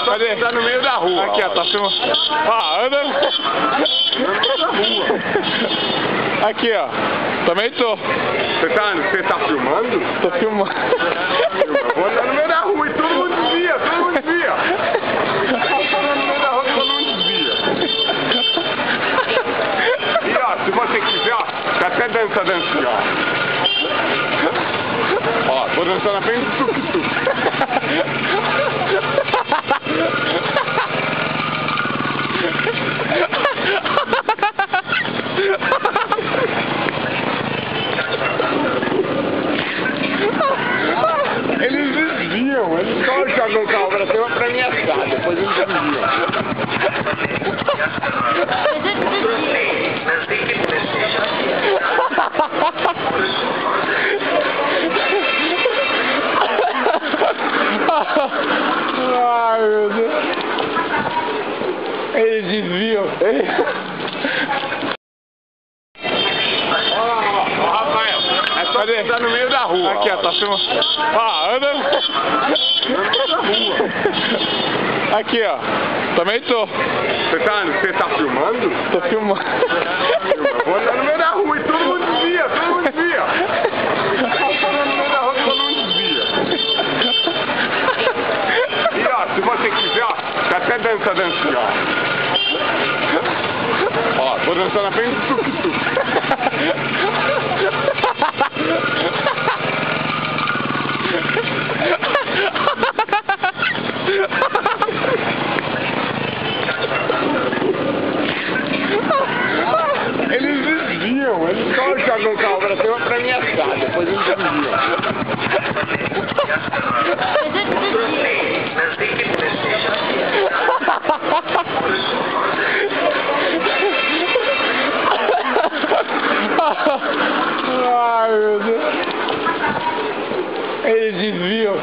Cadê? Tá no meio da rua. Aqui, ó, tá filmando. Ah, anda. Aqui, ó. Também tô. Você tá filmando? Tô filmando. Eu vou andar no meio da rua e todo mundo desvia, todo mundo desvia. Eu tô andando no meio da rua e todo mundo desvia. E ó, se você quiser, ó, tá até dancinha, ó. Ó, vou dançar na frente do tuk-tuk. Eles desviam, eles só jogam o carro pra cima pra me assar, depois eles desviam. Ai, meu Deus. Eles desviam. Ó, Rafael, é só Cadê? andar no meio da rua. Aqui, ó, tá filmando. Ah, anda. No meio da rua. Aqui, ó. Também tô. Você tá filmando? Tô filmando. Eu vou andar no meio da rua e todo mundo desvia, todo mundo desvia. Eu tô andando no meio da rua e todo mundo desvia. E ó, se você quiser, ó, tá até dancinha, ó. Ó, vou dançar na frente do tuk-tuk. Eles desviam, eles só jogam o carro pra cima pra me assar, depois eles desviam. Ai, meu Deus. Eles desviam.